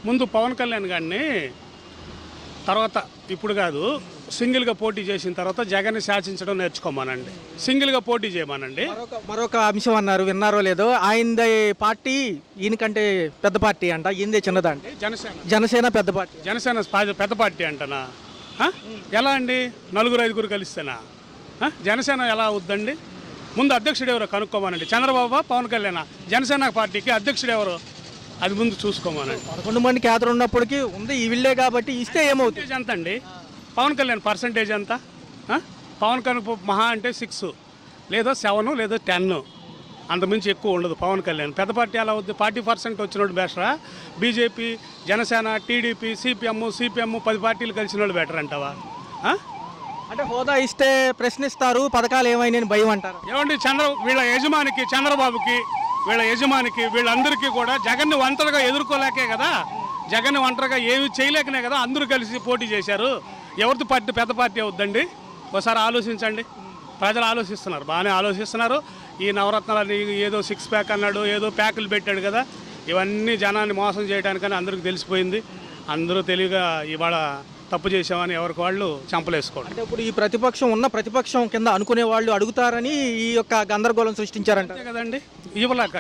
ముందు పవన్ కళ్యాణ్ గారిని తర్వాత ఇప్పుడు కాదు సింగిల్గా పోటీ చేసిన తర్వాత జగన్ని శాసించడం నేర్చుకోమానండి. సింగిల్గా పోటీ చేయమానండి. మరొక అంశం అన్నారు, విన్నారో లేదో, ఆయనది పార్టీ ఈయనకంటే పెద్ద పార్టీ అంట, ఈయనదే చిన్నదంటే జనసేన పెద్ద పార్టీ. జనసేన పెద్ద పార్టీ అంటనా? ఎలా అండి? 4-5 కలిస్తేనా జనసేన ఎలా అవుద్దండి? ముందు అధ్యక్షుడు ఎవరో కనుక్కోమానండి. చంద్రబాబు, పవన్ కళ్యాణ్ జనసేన పార్టీకి అధ్యక్షుడు ఎవరు అది ముందు చూసుకోమానండి. 11 మంది కేంద్రం ఉన్నప్పటికీ ఉంది ఈ విల్లే కాబట్టి ఇస్తే ఏమవుతుంది? ఎంత అండి పవన్ కళ్యాణ్ పర్సంటేజ్ ఎంత? పవన్ కళ్యాణ్ మహా అంటే 6 లేదా 7 లేదా 10 అంతమించి ఎక్కువ ఉండదు పవన్ కళ్యాణ్. పెద్ద పార్టీ అలా అవుద్ది. 40% వచ్చినోడు బెటరా? బీజేపీ, జనసేన, టీడీపీ, సిపిఎం 10 పార్టీలు కలిసిన వాళ్ళు బెటర్ అంటావా? అంటే హోదా ఇస్తే ప్రశ్నిస్తారు, పథకాలు ఏమైనా భయం అంటారు. ఏమండి వీళ్ళ యజమానికి చంద్రబాబుకి వీళ్ళ యజమానికి వీళ్ళందరికీ కూడా జగన్ని ఒంటరిగా ఎదుర్కోలేకే కదా, జగన్ని ఒంటరిగా ఏమి చేయలేకనే కదా అందరూ కలిసి పోటీ చేశారు. ఎవరిది పార్టీ పెద్ద పార్టీ అవుద్దండి? ఒకసారి ఆలోచించండి. ప్రజలు ఆలోచిస్తున్నారు, బాగానే ఆలోచిస్తున్నారు. ఈ నవరత్నాలు ఏదో 6 ప్యాక్ అన్నాడు, ఏదో ప్యాకులు పెట్టాడు కదా, ఇవన్నీ జనాన్ని మోసం చేయడానికని అందరికీ తెలిసిపోయింది. అందరూ తెలివిగా ఇవాళ తప్పు చేసామని ఎవరికి వాళ్ళు చంపలేసుకోండి. అంటే ఇప్పుడు ఈ ప్రతిపక్షం కింద అనుకునే వాళ్ళు అడుగుతారని ఈ యొక్క గందరగోళం సృష్టించారంట కదండి. ఇవ్వలేక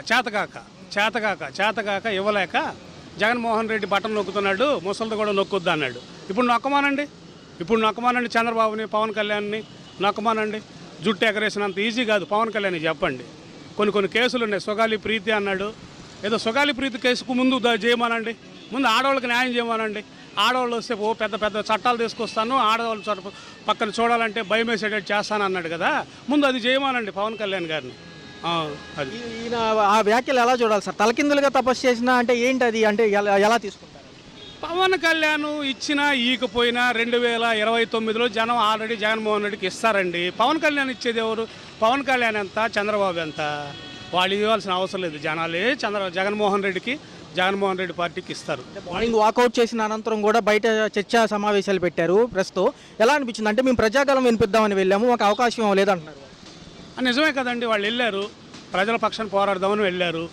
చేతకాక ఇవ్వలేక జగన్మోహన్ రెడ్డి బటన్ నొక్కుతున్నాడు, ముసలిది కూడా నొక్కొద్దు అన్నాడు. ఇప్పుడు నొక్కమానండి చంద్రబాబుని, పవన్ కళ్యాణ్ని నొక్కమానండి. జుట్టు ఎగరేసినంత ఈజీ కాదు పవన్ కళ్యాణ్ చెప్పండి. కొన్ని కేసులు ఉన్నాయి. సుగాలి ప్రీతి అన్నాడు, ఏదో సుగాలి ప్రీతి కేసుకు ముందు చేయమానండి. ముందు ఆడవాళ్ళకి న్యాయం చేయమానండి. ఆడవాళ్ళు వస్తే పెద్ద చట్టాలు తీసుకొస్తాను, ఆడవాళ్ళు పక్కన చూడాలంటే భయం వేసేటట్టు చేస్తాను అన్నాడు కదా, ముందు అది చేయమానండి పవన్ కళ్యాణ్ గారిని. అది ఈయన ఆ వ్యాఖ్యలు ఎలా చూడాలి సార్? తలకిందులుగా తపస్సు చేసినా అంటే ఏంటి అది? అంటే ఎలా తీసుకుంటారు? పవన్ కళ్యాణ్ ఇచ్చినా ఈకపోయినా 2029లో జనం ఆల్రెడీ జగన్మోహన్ రెడ్డికి ఇస్తారండి. పవన్ కళ్యాణ్ ఇచ్చేది ఎవరు? పవన్ కళ్యాణ్ ఎంత, చంద్రబాబు ఎంత? వాళ్ళు ఇవ్వాల్సిన అవసరం లేదు. జనాలే జగన్మోహన్ రెడ్డి పార్టీకి ఇస్తారు. మార్నింగ్ వాకౌట్ చేసిన అనంతరం కూడా బయట చర్చా సమావేశాలు పెట్టారు. ప్రస్తుతం ఎలా అనిపించింది? అంటే మేము ప్రజాగలం వినిపిద్దామని వెళ్ళాము, ఒక అవకాశం లేదంటున్నారు. నిజమే కదండి. వాళ్ళు వెళ్ళారు, ప్రజల పక్షాన్ని పోరాడదామని వెళ్ళారు.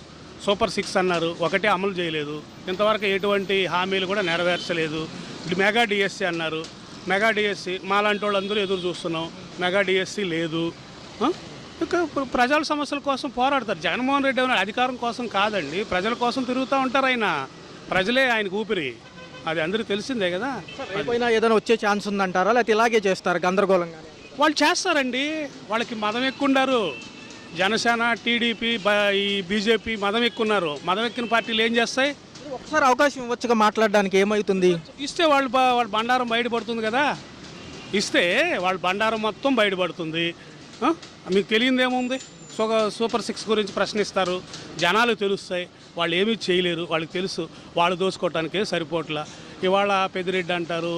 సూపర్ 6 అన్నారు, ఒకటే అమలు చేయలేదు. ఇంతవరకు ఎటువంటి హామీలు కూడా నెరవేర్చలేదు. మెగా డిఎస్సీ అన్నారు, మెగా డిఎస్సీ మాలాంటి వాళ్ళందరూ ఎదురు చూస్తున్నాం. మెగా డిఎస్సీ లేదు. ఇంకా ప్రజల సమస్యల కోసం పోరాడతారు. జగన్మోహన్ రెడ్డి అనే అధికారం కోసం కాదండి, ప్రజల కోసం తిరుగుతూ ఉంటారు. ప్రజలే ఆయనకు ఊపిరి, అది అందరికీ తెలిసిందే కదా. ఏదైనా వచ్చే ఛాన్స్ ఉందంటారా, లేకపోతే ఇలాగే చేస్తారు గందరగోళంగా? వాళ్ళు చేస్తారండి. వాళ్ళకి మదం ఎక్కున్నారు. జనసేన, టీడీపీ, ఈ బీజేపీ మదం ఎక్కున్నారు. మదం ఎక్కిన పార్టీలు ఏం చేస్తాయి? ఒకసారి అవకాశం ఇవ్వచ్చుగా మాట్లాడడానికి, ఏమవుతుంది? ఇస్తే వాళ్ళ బండారం బయటపడుతుంది కదా. ఇస్తే వాళ్ళ బండారం మొత్తం బయటపడుతుంది. మీకు తెలియదేముంది? సూపర్ 6 గురించి ప్రశ్నిస్తారు, జనాలు తెలుస్తాయి. వాళ్ళు ఏమీ చేయలేరు, వాళ్ళకి తెలుసు. వాళ్ళు దోసుకోవటానికే సరిపోట్లా. ఇవాళ పెద్దిరెడ్డి అంటారు,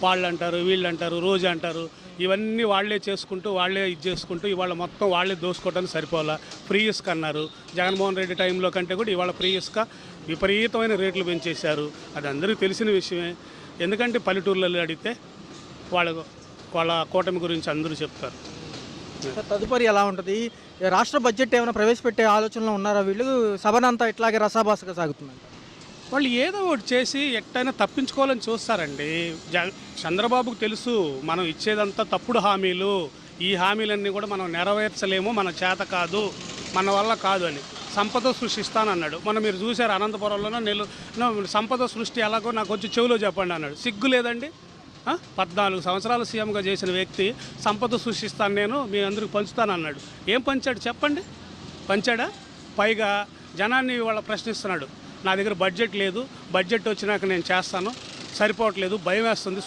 వాళ్ళు అంటారు, వీళ్ళు అంటారు, రోజు అంటారు. ఇవన్నీ వాళ్ళే చేసుకుంటూ ఇవాళ మొత్తం వాళ్ళే దోసుకోవడానికి సరిపోలా. ఫ్రీ ఇసుక అన్నారు, జగన్మోహన్ రెడ్డి టైంలో కంటే కూడా ఇవాళ ఫ్రీ ఇసుక విపరీతమైన రేట్లు పెంచేశారు. అది అందరికీ తెలిసిన విషయమే. ఎందుకంటే పల్లెటూర్లలో అడిగితే వాళ్ళ కూటమి గురించి అందరూ చెప్తారు. తదుపరి ఎలా ఉంటుంది? రాష్ట్ర బడ్జెట్ ఏమైనా ప్రవేశపెట్టే ఆలోచనలో ఉన్నారా వీళ్ళు? సభనంతా ఇట్లాగే రసాభాసగా సాగుతున్నారు. వాళ్ళు ఏదో ఒకటి చేసి ఎట్టయినా తప్పించుకోవాలని చూస్తారండి. చంద్రబాబుకు తెలుసు మనం ఇచ్చేదంతా తప్పుడు హామీలు, ఈ హామీలన్నీ కూడా మనం నెరవేర్చలేము, మన చేత కాదు, మన వల్ల కాదు అని. సంపద సృష్టిస్తానన్నాడు. మీరు చూశారు అనంతపురంలోనో సంపద సృష్టి ఎలాగో నాకు వచ్చి చెవిలో చెప్పండి అన్నాడు. సిగ్గు లేదండి? 14 సంవత్సరాలు సీఎంగా చేసిన వ్యక్తి సంపద సృష్టిస్తాను, నేను మీ అందరికి పంచుతాను అన్నాడు. ఏం పంచాడు చెప్పండి? పంచాడా? పైగా జనాన్ని వాళ్ళ ప్రశ్నిస్తున్నాడు. నా దగ్గర బడ్జెట్ లేదు, బడ్జెట్ వచ్చినాక నేను చేస్తాను, సరిపోవట్లేదు, భయం వేస్తుంది.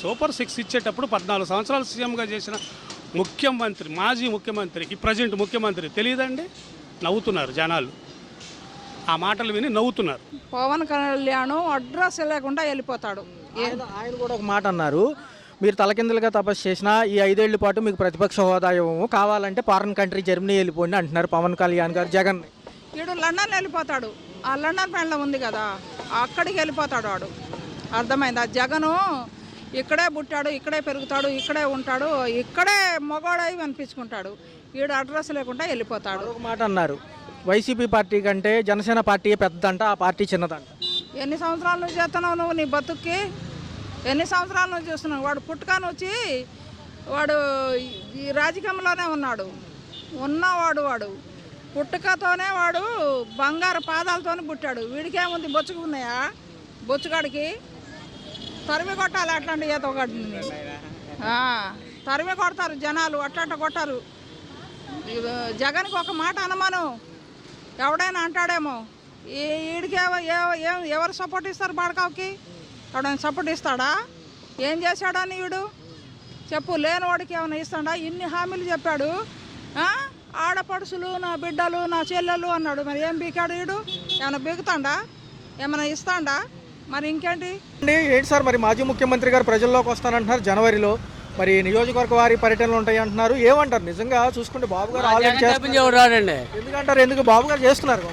సూపర్ 6 ఇచ్చేటప్పుడు 14 సంవత్సరాలు సీఎంగా చేసిన ముఖ్యమంత్రి, మాజీ ముఖ్యమంత్రి, ఈ ప్రజెంట్ ముఖ్యమంత్రి తెలియదండి? నవ్వుతున్నారు జనాలు, ఆ మాటలు విని నవ్వుతున్నారు. పవన్ కళ్యాణ్ అడ్రస్ లేకుండా వెళ్ళిపోతాడు. ఆయన కూడా ఒక మాట అన్నారు, మీరు తలకిందులుగా తపస్సు చేసినా ఈ 5 ఏళ్ల పాటు మీకు ప్రతిపక్ష హోదా ఇవ్వము, కావాలంటే ఫారెన్ కంట్రీ జర్మనీ వెళ్ళిపోండి అంటున్నారు పవన్ కళ్యాణ్ గారు జగన్. వీడు లండన్ వెళ్ళిపోతాడు, ఆ లండన్ ఫ్రెండ్లో ఉంది కదా, అక్కడికి వెళ్ళిపోతాడు వాడు. అర్థమైందా? జగను ఇక్కడే పుట్టాడు, ఇక్కడే పెరుగుతాడు, ఇక్కడే ఉంటాడు, ఇక్కడే మొగోడై అనిపించుకుంటాడు. వీడు అడ్రస్ లేకుండా వెళ్ళిపోతాడు. ఒక మాట అన్నారు, వైసీపీ పార్టీ కంటే జనసేన పార్టీ పెద్దదంట, ఆ పార్టీ చిన్నదంట. ఎన్ని సంవత్సరాల నుంచి చేస్తున్నావు నువ్వు నీ బతుక్కి? ఎన్ని సంవత్సరాల నుంచి చూస్తున్నావు? వాడు పుట్టుకాని వచ్చి వాడు ఈ రాజకీయంలోనే ఉన్నాడు. వాడు పుట్టుకతోనే వాడు బంగారు పాదాలతోనే పుట్టాడు. వీడికేముంది, బొచ్చుకు ఉన్నాయా? బొచ్చుగాడికి తరిమి కొట్టాలి అట్లాంటి ఈతగాడిని. తరిమి కొడతారు జనాలు, అట్లా కొట్టారు. జగన్కి ఒక మాట అనమాను, ఎవడైనా అంటాడేమో. వీడికి ఎవరు సపోర్ట్ ఇస్తారు? బాడకావుకి ఎవడైనా సపోర్ట్ ఇస్తాడా? ఏం చేశాడని వీడు చెప్పు. లేని వాడికి ఏమైనా ఇస్తాడా? ఇన్ని హామీలు చెప్పాడు. ఆడపడుసులు, నా బిడ్డలు, నా చెల్లెలు అన్నాడు. మరి ఏం బీకాడు వీడు? ఏమైనా బీగుతాడా? ఏమైనా ఇస్తాడా? మరి ఇంకేంటి ఏంటి సార్, మరి మాజీ ముఖ్యమంత్రి గారు ప్రజల్లోకి వస్తానంటున్నారు జనవరిలో, మరి నియోజకవర్గ వారి పర్యటనలు ఉంటాయి అంటున్నారు. ఏమంటారు? నిజంగా చూసుకుంటే బాబు గారు రాడండి. ఎందుకంటారు? ఎందుకు బాబు గారు చేస్తున్నారు?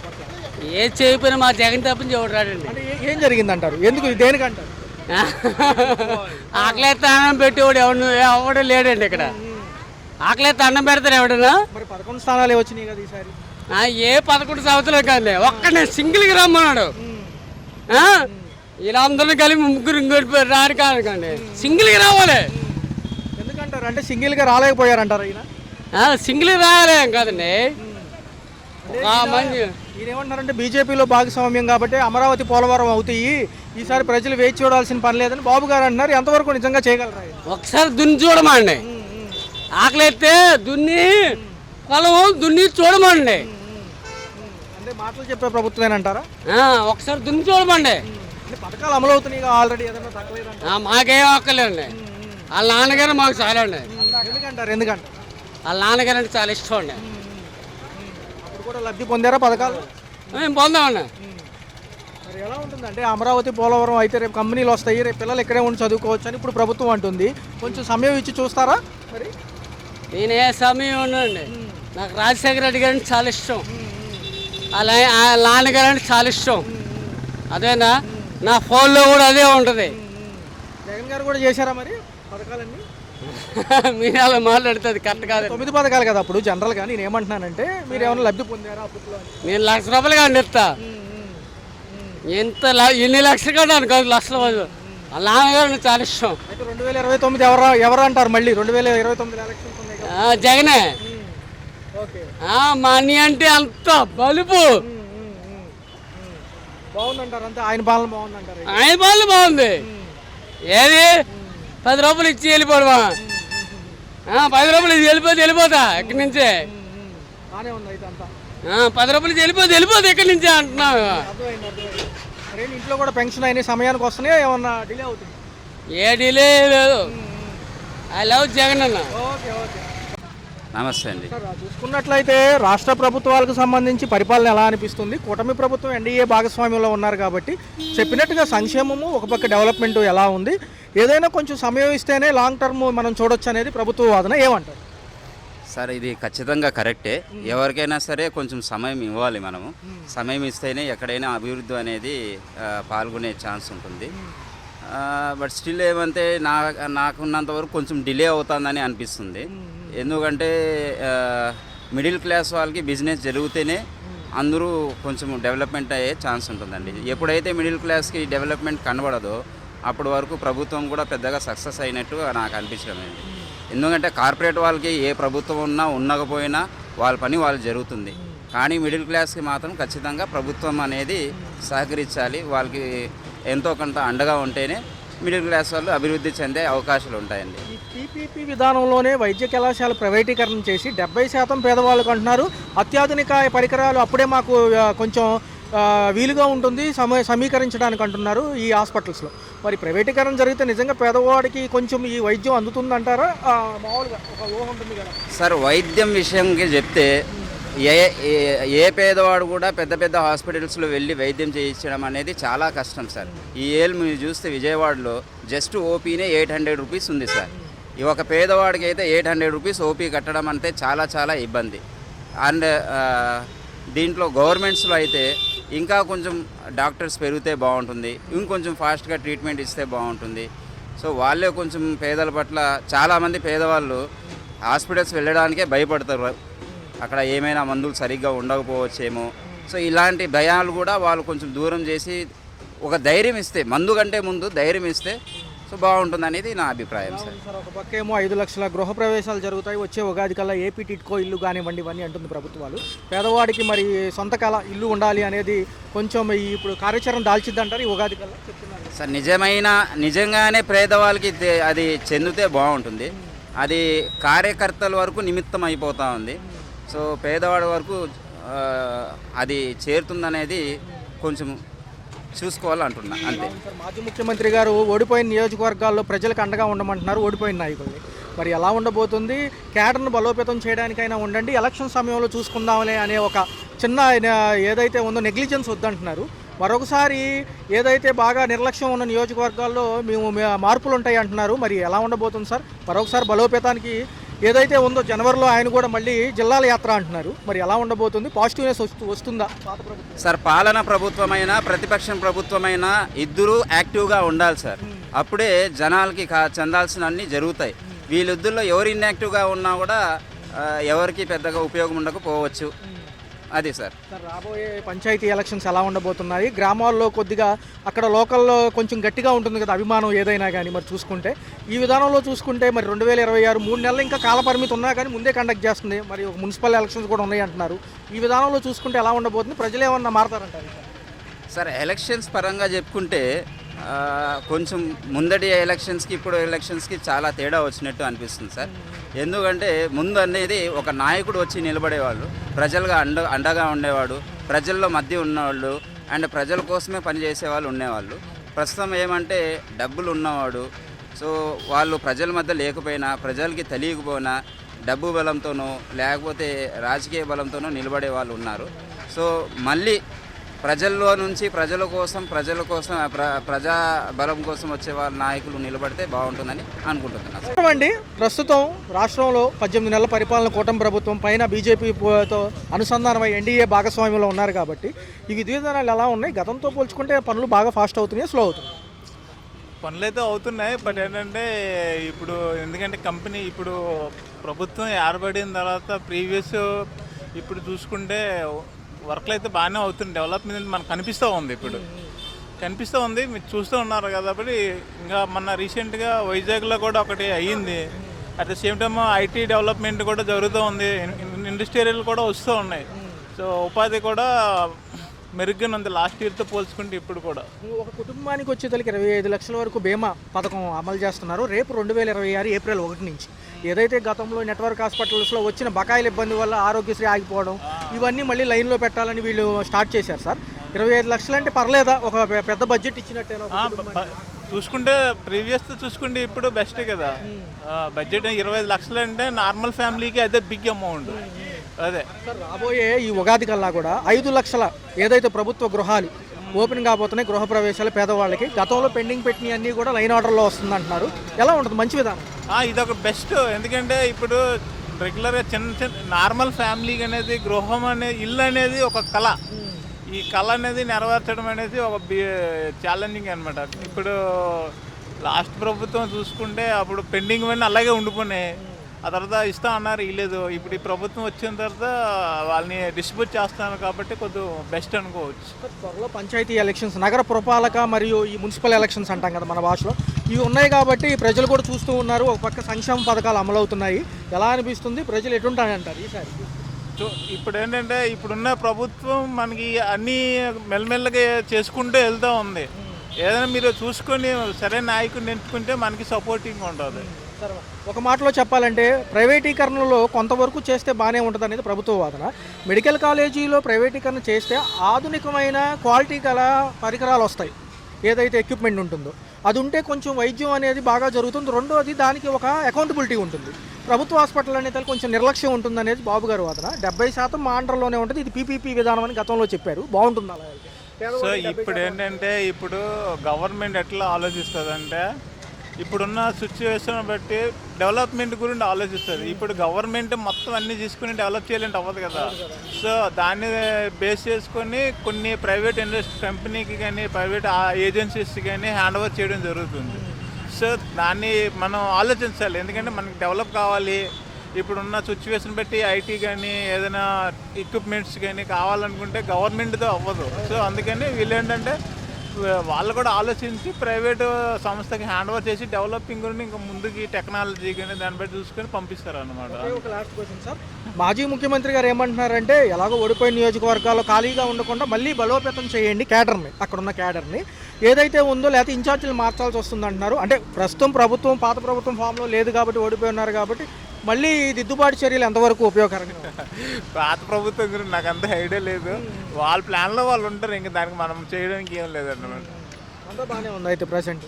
ఏ చేయకపోయినా మా జగన్ తప్పించి ఎవడు రాడండి. అంటే ఏం జరిగిందంటారు? ఎందుకు, దేనికంటారు? ఆకలిస్తే అన్నం పెట్టేవాడు ఎవడు లేడండి ఇక్కడ. ఆకలిస్తే అన్నం పెడతారు ఎవడన్నా? మరి 11 స్థానాలే వచ్చినాయి కదా ఈసారి. ఏ 11 సంవత్సరాలు కాదు, ఒక్కడే సింగిల్కి రమ్మన్నాడు. ఇలా అందరూ కలిపి ముగ్గురు ఇంకోటి రారు కాదండి, సింగిల్కి రావాలి. ఎందుకంటారు? అంటే సింగిల్గా రాలేకపోయారంటారు ఈయన. సింగిల్కి రావాలి కాదండి. ఈయనేమంటారంటే బీజేపీలో భాగస్వామ్యం కాబట్టి అమరావతి పోలవరం అవుతాయి, ఈసారి ప్రజలు వేచి చూడాల్సిన పని లేదని బాబు గారు అంటున్నారు. ఎంతవరకు నిజంగా చేయగలరా? ఒకసారి దున్ని చూడమండి. ఆకలిస్తే పొలం దున్ని చూడమండి. అంటే మాటలు చెప్పే ప్రభుత్వమేనంటారా? ఒకసారి దున్ని చూడమండి. పథకాలు అమలు అవుతున్నాయి ఆల్రెడీ, ఏదైనా తక్కువ? మాకేం ఒక్కలేండి. వాళ్ళ నాన్నగారు మాకు చాలా అండి. ఎందుకంటారు? వాళ్ళ నాన్నగారు అంటే చాలా ఇష్టం అండి. అప్పుడు కూడా లబ్ధి పొందారా పథకాలు? మేము పొందామండి. మరి ఎలా ఉంటుందంటే అమరావతి పోలవరం అయితే రేపు కంపెనీలు వస్తాయి, రేపు పిల్లలు ఇక్కడే ఉండి చదువుకోవచ్చు అని ఇప్పుడు ప్రభుత్వం అంటుంది. కొంచెం సమయం ఇచ్చి చూస్తారా? మరి నేను ఏ సమయం ఉన్నాండి, నాకు రాజశేఖర రెడ్డి గారు అంటే చాలా ఇష్టం, వాళ్ళ నాన్నగారు అంటే చాలా ఇష్టం. అదేనా నా ఫోన్లో కూడా అదే ఉంటుంది. జగన్ గారు కూడా చేశారా మరి పథకాలన్నీ? మీరు అలా మాట్లాడుతుంది కరెక్ట్ కాదు. 9 పథకాలు కదా అప్పుడు జనరల్గా. నేను ఏమంటున్నానంటే మీరు ఏమైనా లబ్ధి పొందారా అప్పట్లో? నేను ₹1,00,000 కానీ ఇస్తా. ఎన్ని లక్షలు కట్టాను కాదు, లక్షల వాళ్ళ నాన్నగారు చాలా ఇష్టం. 2029 ఎవరు అంటారు? మళ్ళీ 2029 ఎలక్షన్స్ ఉన్నాయి కదా. జగనే. ఓకే. మా అన్ని అంటే అంత బలుపు బాగుందంటారు అంతే. ఆయన పాలన బాగుందంటారు? ఆయన పాలన బాగుంది. ఏది ₹10 ఇచ్చి వెళ్ళిపోవడమా? ₹10 ఇచ్చి వెళ్ళిపోతా ఇక్కడి నుంచే. బాగానే ఉంది అయితే అంతా. ₹10 ఇచ్చి వెళ్ళిపోతా ఇక్కడి నుంచే అంటున్నావు. ఇంట్లో కూడా పెన్షన్ అయిన సమయానికి వస్తున్నాయి, ఏమన్నా డిలే అవుతుంది? ఏ డిలే లేదు. ఐ లవ్ జగన్ అన్న. Okay okay. నమస్తే అండి. చూసుకున్నట్లయితే రాష్ట్ర ప్రభుత్వాలకు సంబంధించి పరిపాలన ఎలా అనిపిస్తుంది? కూటమి ప్రభుత్వం ఎన్డీఏ భాగస్వామ్యంలో ఉన్నారు కాబట్టి చెప్పినట్టుగా సంక్షేమము ఒక పక్క డెవలప్మెంట్ ఎలా ఉంది? ఏదైనా కొంచెం సమయం ఇస్తేనే లాంగ్ టర్మ్ మనం చూడొచ్చు అనేది ప్రభుత్వ వాదన. ఏమంటారు? సార్ ఇది ఖచ్చితంగా కరెక్టే. ఎవరికైనా సరే కొంచెం సమయం ఇవ్వాలి. మనము సమయం ఇస్తేనే ఎక్కడైనా అభివృద్ధి అనేది పాల్గొనే ఛాన్స్ ఉంటుంది. బట్ స్టిల్ ఏమంటే నాకున్నంత వరకు కొంచెం డిలే అవుతుందని అనిపిస్తుంది. ఎందుకంటే మిడిల్ క్లాస్ వాళ్ళకి బిజినెస్ జరిగితేనే అందరూ కొంచెం డెవలప్మెంట్ అయ్యే ఛాన్స్ ఉంటుందండి. ఎప్పుడైతే మిడిల్ క్లాస్కి డెవలప్మెంట్ కనబడదో అప్పటి వరకు ప్రభుత్వం కూడా పెద్దగా సక్సెస్ అయినట్టు నాకు అనిపించడం అండి. ఎందుకంటే కార్పొరేట్ వాళ్ళకి ఏ ప్రభుత్వం ఉండకపోయినా వాళ్ళ పని వాళ్ళు జరుగుతుంది. కానీ మిడిల్ క్లాస్కి మాత్రం ఖచ్చితంగా ప్రభుత్వం అనేది సహకరించాలి. వాళ్ళకి ఎంతో కొంత అండగా ఉంటేనే మిడిల్ క్లాస్ వాళ్ళు అభివృద్ధి చెందే అవకాశాలు ఉంటాయండి. ఈ పీపీపీ విధానంలోనే వైద్య కళాశాల ప్రైవేటీకరణ చేసి 70% పేదవాళ్ళకు అంటున్నారు. అత్యాధునిక పరికరాలు అప్పుడే మాకు కొంచెం వీలుగా ఉంటుంది సమీకరించడానికి అంటున్నారు ఈ హాస్పిటల్స్లో. మరి ప్రైవేటీకరణ జరిగితే నిజంగా పేదవాడికి కొంచెం ఈ వైద్యం అందుతుందంటారా? మామూలుగా ఒక ఊహ ఉంటుంది కదా సార్. వైద్యం విషయంకి చెప్తే ఏ పేదవాడు కూడా పెద్ద పెద్ద హాస్పిటల్స్లో వెళ్ళి వైద్యం చేయించడం అనేది చాలా కష్టం సార్. ఈ ఏళ్ళు మీరు చూస్తే విజయవాడలో జస్ట్ ఓపీనే ₹800 ఉంది సార్. ఈ ఒక పేదవాడికి అయితే ₹800 ఓపీ కట్టడం అంటే చాలా చాలా ఇబ్బంది. అండ్ దీంట్లో గవర్నమెంట్స్లో అయితే ఇంకా కొంచెం డాక్టర్స్ పెరిగితే బాగుంటుంది, ఇంకొంచెం ఫాస్ట్గా ట్రీట్మెంట్ ఇస్తే బాగుంటుంది. సో వాళ్ళే కొంచెం పేదల పట్ల చాలామంది పేదవాళ్ళు హాస్పిటల్స్ వెళ్ళడానికే భయపడతారు. అక్కడ ఏమైనా మందులు సరిగ్గా ఉండకపోవచ్చేమో. సో ఇలాంటి భయాలు కూడా వాళ్ళు కొంచెం దూరం చేసి ఒక ధైర్యం ఇస్తే, మందు కంటే ముందు ధైర్యం ఇస్తే సో బాగుంటుంది అనేది నా అభిప్రాయం సార్. సార్ ఒక పక్క ఏమో 5 లక్షల గృహ ప్రవేశాలు జరుగుతాయి వచ్చే ఉగాది కల్లా, ఏపీ టిట్కో ఇల్లు కానివ్వండి ఇవన్నీ అంటుంది ప్రభుత్వాలు. పేదవాడికి మరి సొంత కళ ఇల్లు ఉండాలి అనేది కొంచెం ఇప్పుడు కార్యాచరణ దాల్చిద్దంటారు ఈ ఉగాది కల్లా చెప్తున్నారు సార్. నిజంగానే పేదవాళ్ళకి అది చెందితే బాగుంటుంది. అది కార్యకర్తల వరకు నిమిత్తం అయిపోతూ ఉంది. సో పేదవాడి వరకు అది చేరుతుందనేది కొంచెం చూసుకోవాలంటున్నా అంతే. సార్ మాజీ ముఖ్యమంత్రి గారు ఓడిపోయిన నియోజకవర్గాల్లో ప్రజలకు అండగా ఉండమంటున్నారు ఓడిపోయిన నాయకుల్ని. మరి ఎలా ఉండబోతుంది? కేడర్ను బలోపేతం చేయడానికైనా ఉండండి, ఎలక్షన్ సమయంలో చూసుకుందాంలే అనే ఒక చిన్న ఏదైతే ఉందో నెగ్లిజెన్స్ వద్దంటున్నారు. మరొకసారి ఏదైతే బాగా నిర్లక్ష్యం ఉన్న నియోజకవర్గాల్లో మేము మార్పులు ఉంటాయి అంటున్నారు. మరి ఎలా ఉండబోతుంది సార్? మరొకసారి బలోపేతానికి ఏదైతే ఉందో జనవరిలో ఆయన కూడా మళ్ళీ జిల్లాల యాత్ర అంటున్నారు. మరి ఎలా ఉండబోతుంది? పాజిటివ్నెస్ వస్తుందా పాత ప్రభుత్వం? సార్ పాలన ప్రభుత్వమైనా ప్రతిపక్షం ప్రభుత్వమైనా ఇద్దరూ యాక్టివ్గా ఉండాలి సార్. అప్పుడే జనాలకి చెందాల్సిన అన్నీ జరుగుతాయి. వీళ్ళిద్దరిలో ఎవరు ఇన్యాక్టివ్గా ఉన్నా కూడా ఎవరికి పెద్దగా ఉపయోగం ఉండకపోవచ్చు. అది సార్. సార్ రాబోయే పంచాయతీ ఎలక్షన్స్ ఎలా ఉండబోతున్నాయి? గ్రామాల్లో కొద్దిగా అక్కడ లోకల్లో కొంచెం గట్టిగా ఉంటుంది కదా అభిమానం ఏదైనా కానీ. మరి చూసుకుంటే ఈ విధానంలో చూసుకుంటే మరి 2026 3 నెలలు ఇంకా కాల పరిమితి ఉన్నా కానీ ముందే కండక్ట్ చేస్తుంది. మరి ఒక మున్సిపల్ ఎలక్షన్స్ కూడా ఉన్నాయి అంటున్నారు. ఈ విధానంలో చూసుకుంటే ఎలా ఉండబోతుంది? ప్రజలు ఏమన్నా మారతారంటారు సార్? ఎలక్షన్స్ పరంగా చెప్పుకుంటే కొంచెం ముందటి ఎలక్షన్స్కి ఇప్పుడు ఎలక్షన్స్కి చాలా తేడా వచ్చినట్టు అనిపిస్తుంది సార్. ఎందుకంటే ముందు అనేది ఒక నాయకుడు వచ్చి నిలబడేవాళ్ళు, ప్రజలుగా అండగా ఉండేవాడు, ప్రజల్లో మధ్య ఉన్నవాళ్ళు అండ్ ప్రజల కోసమే పనిచేసే వాళ్ళు ఉండేవాళ్ళు. ప్రస్తుతం ఏమంటే డబ్బులు ఉన్నవాడు, సో వాళ్ళు ప్రజల మధ్య లేకపోయినా, ప్రజలకి తెలియకపోయినా డబ్బు బలంతోనో లేకపోతే రాజకీయ బలంతోనో నిలబడే వాళ్ళు ఉన్నారు. సో మళ్ళీ ప్రజల్లో నుంచి ప్రజల కోసం ప్రజా బలం కోసం వచ్చే వాళ్ళ నాయకులు నిలబడితే బాగుంటుందని అనుకుంటున్నాను. అండి ప్రస్తుతం రాష్ట్రంలో 18 నెలల పరిపాలన కూటమి ప్రభుత్వం పైన బీజేపీతో అనుసంధానమై ఎన్డీఏ భాగస్వామ్యంలో ఉన్నారు కాబట్టి ఈ విధి విధానాలు ఎలా ఉన్నాయి? గతంతో పోల్చుకుంటే పనులు బాగా ఫాస్ట్ అవుతున్నాయి, స్లో అవుతున్నాయి? పనులు అయితే అవుతున్నాయి. బట్ ఏంటంటే ఇప్పుడు ఎందుకంటే కంపెనీ ఇప్పుడు ప్రభుత్వం ఏర్పడిన తర్వాత ప్రీవియస్ ఇప్పుడు చూసుకుంటే వర్క్లు అయితే బాగానే అవుతుంది. డెవలప్మెంట్ మనకు కనిపిస్తూ ఉంది, ఇప్పుడు కనిపిస్తూ ఉంది, మీరు చూస్తూ ఉన్నారు కాబట్టి. ఇంకా మొన్న రీసెంట్గా వైజాగ్లో కూడా ఒకటి అయ్యింది. At the same time IT development కూడా జరుగుతూ ఉంది, ఇండస్ట్రియల్ కూడా వస్తూ ఉన్నాయి. సో ఉపాధి కూడా మెరుగ్గా ఉంది లాస్ట్ ఇయర్తో పోల్చుకుంటే ఇప్పుడు కూడా. ఒక కుటుంబానికి వచ్చేసరికి 25 లక్షల వరకు బీమా పథకం అమలు చేస్తున్నారు. రేపు 2026 ఏప్రిల్ 1 నుంచి ఏదైతే గతంలో నెట్వర్క్ హాస్పిటల్స్లో వచ్చిన బకాయిల ఇబ్బంది వల్ల ఆరోగ్యశ్రీ ఆగిపోవడం ఇవన్నీ మళ్ళీ లైన్లో పెట్టాలని వీళ్ళు స్టార్ట్ చేశారు సార్. 25 లక్షలు అంటే పర్లేదా? ఒక పెద్ద బడ్జెట్ ఇచ్చినట్టేనా? చూసుకుంటే ప్రీవియస్ చూసుకుంటే ఇప్పుడు బెస్ట్ కదా. బడ్జెట్ 25 లక్షలు అంటే నార్మల్ ఫ్యామిలీకి అదే బిగ్ అమౌంట్. అదే సార్ రాబోయే ఈ ఉగాది కల్లా కూడా 5 లక్షల ఏదైతే ప్రభుత్వ గృహాలు ఓపెన్ కాబోతున్నాయి, గృహ ప్రవేశాలు పేదవాళ్ళకి గతంలో పెండింగ్ పెట్టినవి అన్నీ కూడా లైన్ ఆర్డర్లో వస్తుంది అంటున్నారు. ఎలా ఉంటుంది? మంచి విధానం. ఇదొక బెస్ట్. ఎందుకంటే ఇప్పుడు రెగ్యులర్గా చిన్న నార్మల్ ఫ్యామిలీకి అనేది గృహం అనేది ఇల్లు అనేది ఒక కళ. ఈ కళ అనేది నెరవేర్చడం అనేది ఒక ఛాలెంజింగ్ అనమాట. ఇప్పుడు లాస్ట్ ప్రభుత్వం చూసుకుంటే అప్పుడు పెండింగ్ అన్నీ అలాగే ఉండిపోయినాయి. ఆ తర్వాత ఇస్తా అన్నారు, ఇవ్వలేదు. ఇప్పుడు ఈ ప్రభుత్వం వచ్చిన తర్వాత వాళ్ళని డిస్ట్రిబ్యూట్ చేస్తాను కాబట్టి కొద్దిగా బెస్ట్ అనుకోవచ్చు. త్వరలో పంచాయతీ ఎలక్షన్స్, నగర పురపాలక మరియు ఈ మున్సిపల్ ఎలక్షన్స్ అంటాం కదా మన భాషలో, ఇవి ఉన్నాయి కాబట్టి ప్రజలు కూడా చూస్తూ ఉన్నారు. ఒక పక్క సంక్షేమ పథకాలు అమలవుతున్నాయి. ఎలా అనిపిస్తుంది? ప్రజలు ఎటుంటాయంటారు ఈసారి? ఇప్పుడు ఏంటంటే ఇప్పుడున్న ప్రభుత్వం మనకి అన్నీ మెల్లమెల్లగా చేసుకుంటూ వెళ్తూ ఉంది. ఏదైనా మీరు చూసుకొని సరైన నాయకుడిని ఎంచుకుంటే మనకి సపోర్టింగ్ ఉంటుంది. ఒక మాటలో చెప్పాలంటే ప్రైవేటీకరణలో కొంతవరకు చేస్తే బాగానే ఉంటుంది అనేది ప్రభుత్వ వాదన. మెడికల్ కాలేజీలో ప్రైవేటీకరణ చేస్తే ఆధునికమైన క్వాలిటీ గల పరికరాలు వస్తాయి, ఏదైతే ఎక్విప్మెంట్ ఉంటుందో అది ఉంటే కొంచెం వైద్యం అనేది బాగా జరుగుతుంది. రెండోది దానికి ఒక అకౌంటబిలిటీ ఉంటుంది. ప్రభుత్వ హాస్పిటల్ అనేది కొంచెం నిర్లక్ష్యం ఉంటుంది అనేది బాబు గారు వాదన. 70% మా అండర్లోనే ఉంటుంది. ఇది పీపీపీ విధానం అని గతంలో చెప్పారు. బాగుంటుంది అలా. సో ఇప్పుడు ఏంటంటే ఇప్పుడు గవర్నమెంట్ ఎట్లా ఆలోచిస్తుంది అంటే ఇప్పుడున్న సిచ్యువేషన్ బట్టి డెవలప్మెంట్ గురించి ఆలోచిస్తుంది. ఇప్పుడు గవర్నమెంట్ మొత్తం అన్నీ తీసుకుని డెవలప్ చేయాలంటే అవ్వదు కదా. సో దాన్ని బేస్ చేసుకొని కొన్ని ప్రైవేట్ ఇండస్ట్రీ కంపెనీకి కానీ ప్రైవేట్ ఏజెన్సీస్కి కానీ హ్యాండ్ ఓవర్ చేయడం జరుగుతుంది. సో దాన్ని మనం ఆలోచించాలి. ఎందుకంటే మనకి డెవలప్ కావాలి. ఇప్పుడున్న సిచ్యువేషన్ బట్టి ఐటీ కానీ ఏదైనా ఎక్విప్మెంట్స్ కానీ కావాలనుకుంటే గవర్నమెంట్తో అవ్వదు. సో అందుకని వీళ్ళు ఏంటంటే వాళ్ళు కూడా ఆలోచించి ప్రైవేట్ సంస్థకి హ్యాండ్ ఓవర్ చేసి డెవలపింగ్ ఇంకా ముందుకి టెక్నాలజీ కానీ దాన్ని బట్టి చూసుకొని పంపిస్తారు అనమాట. ఒక లాస్ట్ క్వశ్చన్ సార్, మాజీ ముఖ్యమంత్రి గారు ఏమంటున్నారంటే ఎలాగో ఓడిపోయిన నియోజకవర్గాల్లో ఖాళీగా ఉండకుండా మళ్ళీ బలోపేతం చేయండి క్యాడర్ని, అక్కడ ఉన్న క్యాడర్ని ఏదైతే ఉందో లేకపోతే ఇన్ఛార్జీలు మార్చాల్సి వస్తుంది అంటున్నారు. అంటే ప్రస్తుతం ప్రభుత్వం పాత ప్రభుత్వం ఫామ్లో లేదు కాబట్టి ఓడిపోయి ఉన్నారు కాబట్టి మళ్ళీ దిద్దుబాటు చర్యలు ఎంతవరకు ఉపయోగకరంగా? పాత ప్రభుత్వం గురించి నాకు అంత ఐడియా లేదు, వాళ్ళ ప్లాన్లో వాళ్ళు ఉంటారు, ఇంకా దానికి మనం చేయడానికి ఏం లేదన్నమాట. అంతా బాగానే ఉంది అయితే ప్రెసెంట్.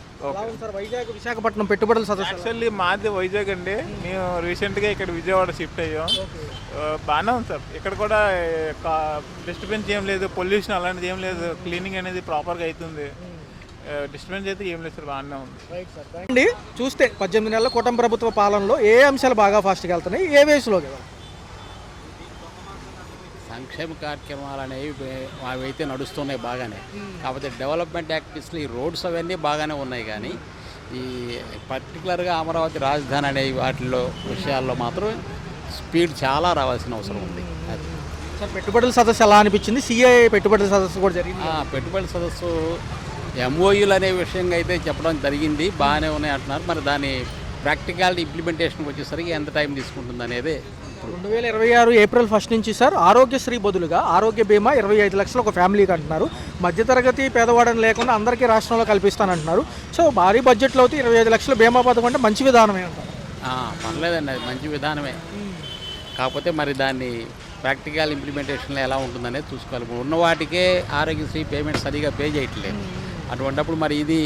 సార్ వైజాగ్ విశాఖపట్నం పెట్టుబడుల సదస్సు యాక్చువల్లీ మాది వైజాగ్ అండి, మేము రీసెంట్గా ఇక్కడ విజయవాడ షిఫ్ట్ అయ్యాం. బాగానే ఉంది సార్, ఇక్కడ కూడా డిస్టర్బెన్స్ ఏం లేదు, పొల్యూషన్ అలాంటిది ఏం లేదు, క్లీనింగ్ అనేది ప్రాపర్గా అవుతుంది, డిస్టర్బెన్స్ అయితే ఏం లేదు సార్, బాగానే ఉంది. అండి చూస్తే 18 నెలల కూటమి ప్రభుత్వ పాలనలో ఏ అంశాలు బాగా ఫాస్ట్గా వెళ్తున్నాయి, ఏ వేసులో? సంక్షేమ కార్యక్రమాలు అనేవి అవి అయితే నడుస్తున్నాయి బాగానే, కాకపోతే డెవలప్మెంట్ యాక్టివిటీస్లో ఈ రోడ్స్ అవన్నీ బాగానే ఉన్నాయి, కానీ ఈ పర్టికులర్గా అమరావతి రాజధాని అనే వాటిల్లో విషయాల్లో మాత్రం స్పీడ్ చాలా రావాల్సిన అవసరం ఉంది. అది సార్ పెట్టుబడుల సదస్సు ఎలా అనిపించింది? సిఐ పెట్టుబడుల సదస్సు కూడా జరిగింది. పెట్టుబడుల సదస్సు ఎంఓయూలు అనే విషయంగా అయితే చెప్పడం జరిగింది, బాగానే ఉన్నాయి అంటున్నారు. మరి దాని ప్రాక్టికాలిటీ ఇంప్లిమెంటేషన్కి వచ్చేసరికి ఎంత టైం తీసుకుంటుంది అనేది 2026 ఏప్రిల్ 1 నుంచి సార్ ఆరోగ్యశ్రీ బదులుగా ఆరోగ్య బీమా 25 లక్షలు ఒక ఫ్యామిలీకి అంటున్నారు. మధ్యతరగతి పేదవాడని లేకుండా అందరికీ రాష్ట్రంలో కల్పిస్తానంటున్నారు. సో భారీ బడ్జెట్లో అయితే 25 లక్షల బీమా పథకం అంటే మంచి విధానమే అంటారు. పర్లేదండి, అది మంచి విధానమే, కాకపోతే మరి దాన్ని ప్రాక్టికల్ ఇంప్లిమెంటేషన్లో ఎలా ఉంటుందనేది చూసుకోవాలి. ఇప్పుడు ఉన్న వాటికే ఆరోగ్యశ్రీ పేమెంట్ సరిగా పే చేయట్లేదు, అటువంటిప్పుడు మరి ఇది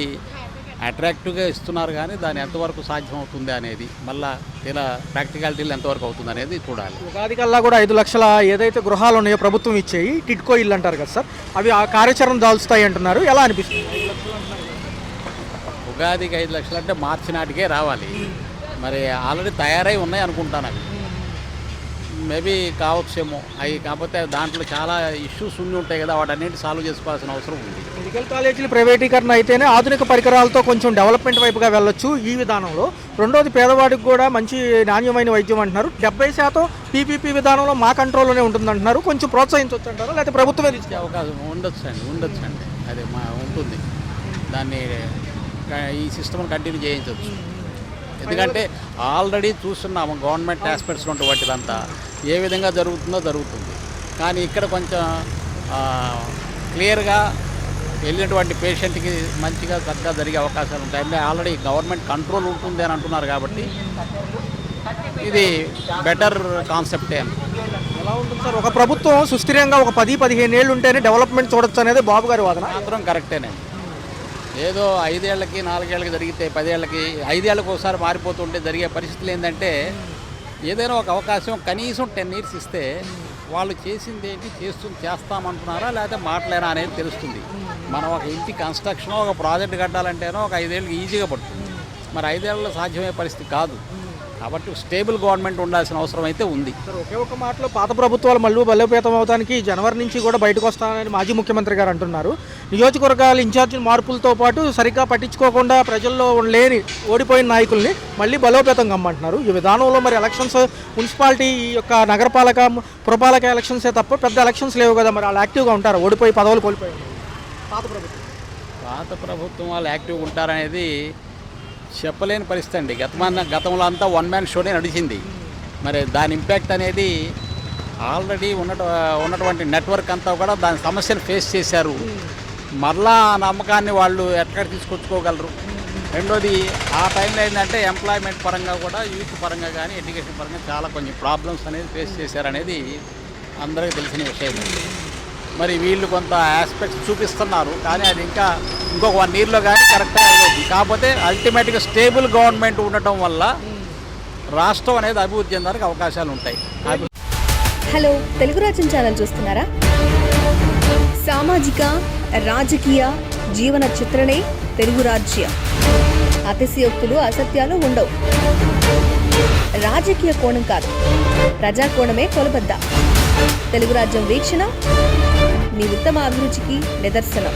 అట్రాక్టివ్గా ఇస్తున్నారు కానీ దాని ఎంతవరకు సాధ్యం అవుతుంది అనేది మళ్ళీ ఇలా ప్రాక్టికాలిటీలు ఎంతవరకు అవుతుంది అనేది చూడాలి. ఉగాది కల్లా కూడా 5 లక్షల ఏదైతే గృహాలు ఉన్నాయో ప్రభుత్వం ఇచ్చేయి టిడ్కో ఇల్లు అంటారు కదా సార్, అవి ఆ కార్యాచరణ దాల్చుతాయి అంటున్నారు. ఎలా అనిపిస్తుంది? ఉగాదికి 5 లక్షలు అంటే మార్చి నాటికే రావాలి, మరి ఆల్రెడీ తయారై ఉన్నాయి అనుకుంటాను. అవి మేబీ కావచ్చేమో, అవి కాకపోతే దాంట్లో చాలా ఇష్యూస్ ఉండి ఉంటాయి కదా, వాటన్నిటి సాల్వ్ చేసుకోవాల్సిన అవసరం ఉంది. మెడికల్ కాలేజీలు ప్రైవేటీకరణ అయితేనే ఆధునిక పరికరాలతో కొంచెం డెవలప్మెంట్ వైపుగా వెళ్ళొచ్చు ఈ విధానంలో. రెండోది పేదవాడికి కూడా మంచి నాణ్యమైన వైద్యం అంటున్నారు. 70% పీపీపీ విధానంలో మా కంట్రోల్లోనే ఉంటుందంటున్నారు. కొంచెం ప్రోత్సహించవచ్చు అంటారు, లేకపోతే ప్రభుత్వమే ఇచ్చే అవకాశం ఉండొచ్చండి అది ఉంటుంది. దాన్ని ఈ సిస్టమ్ని కంటిన్యూ చేయించవచ్చు, ఎందుకంటే ఆల్రెడీ చూస్తున్నాము గవర్నమెంట్ ఆస్పెక్ట్స్లో ఉంటే వాటిదంతా ఏ విధంగా జరుగుతుంది. కానీ ఇక్కడ కొంచెం క్లియర్గా వెళ్ళినటువంటి పేషెంట్కి మంచిగా చక్కగా జరిగే అవకాశాలు ఉంటాయి. అంటే ఆల్రెడీ గవర్నమెంట్ కంట్రోల్ ఉంటుంది అని అంటున్నారు కాబట్టి ఇది బెటర్ కాన్సెప్టే. ఎలా ఉంటుంది సార్, ఒక ప్రభుత్వం సుస్థిరంగా ఒక 10-15 ఏళ్ళు ఉంటేనే డెవలప్మెంట్ చూడొచ్చు అనేది బాబు గారి వాదన. మాత్రం కరెక్టేనండి, ఏదో 5 ఏళ్ళకి 4 ఏళ్ళకి జరిగితే 10 ఏళ్ళకి 5 ఏళ్ళకి ఒకసారి మారిపోతుంటే జరిగే పరిస్థితులు ఏంటంటే ఏదైనా ఒక అవకాశం కనీసం 10 years ఇస్తే వాళ్ళు చేసింది ఏంటి చేస్తామంటున్నారా లేకపోతే మాటలేనా అనేది తెలుస్తుంది. మనం ఒక ఇంటి కన్స్ట్రక్షన్ ఒక ప్రాజెక్ట్ కట్టాలంటేనో ఒక 5 ఏళ్ళకి ఈజీగా పడుతుంది, మరి 5 ఏళ్ళలో సాధ్యమయ్యే పరిస్థితి కాదు. కాబట్టి స్టేబుల్ గవర్నమెంట్ ఉండాల్సిన అవసరం అయితే ఉంది. సార్ ఒకే ఒక మాటలో పాత ప్రభుత్వాలు మళ్ళీ బలోపేతం అవడానికి జనవరి నుంచి కూడా బయటకు వస్తానని మాజీ ముఖ్యమంత్రి గారు అంటున్నారు. నియోజకవర్గాల ఇన్ఛార్జీల మార్పులతో పాటు సరిగ్గా పట్టించుకోకుండా ప్రజల్లో లేని ఓడిపోయిన నాయకుల్ని మళ్ళీ బలోపేతం కమ్మంటున్నారు. ఈ విధానంలో మరి ఎలక్షన్స్ మున్సిపాలిటీ యొక్క నగరపాలక పురపాలక ఎలక్షన్సే తప్ప పెద్ద ఎలక్షన్స్ లేవు కదా, మరి వాళ్ళు యాక్టివ్గా ఉంటారు ఓడిపోయి పదవులు కోల్పోయారు. పాత ప్రభుత్వం వాళ్ళు యాక్టివ్గా ఉంటారనేది చెప్పలేని పరిస్థితి అండి. గతంలో అంతా వన్ మ్యాన్ షోనే నడిచింది, మరి దాని ఇంపాక్ట్ అనేది ఆల్రెడీ ఉన్నటువంటి నెట్వర్క్ అంతా కూడా దాని సమస్యను ఫేస్ చేశారు. మరలా ఆ నమ్మకాన్ని వాళ్ళు ఎక్కడ తీసుకొచ్చుకోగలరు? రెండోది ఆ టైంలో ఏంటంటే ఎంప్లాయ్మెంట్ పరంగా కూడా యూత్ పరంగా కానీ ఎడ్యుకేషన్ పరంగా చాలా కొంచెం ప్రాబ్లమ్స్ అనేది ఫేస్ చేశారనేది అందరికీ తెలిసిన విషయం. మరి వీళ్ళు కొంత ఆస్పెక్ట్స్ చూపిస్తున్నారు, కానీ అది ఇంకా ఇంకొక 1 yearలో కానీ కరెక్ట్గా అవుతుంది. కాకపోతే అల్టిమేట్గా స్టేబుల్ గవర్నమెంట్ ఉండటం వల్ల రాష్ట్రం అనేది అభివృద్ధి చెందడానికి అవకాశాలు ఉంటాయి. హలో, తెలుగు రాజ్యం ఛానల్ చూస్తున్నారా? సామాజిక రాజకీయ జీవన చిత్రణే తెలుగు రాజ్యం. అతిశయోక్తులు అసత్యాలు ఉండవు. రాజకీయ కోణం కాదు, ప్రజా కోణమే కొలబద్ద. తెలుగు రాజ్యం వీక్షణ మీ ఉత్తమ అభిరుచికి నిదర్శనం.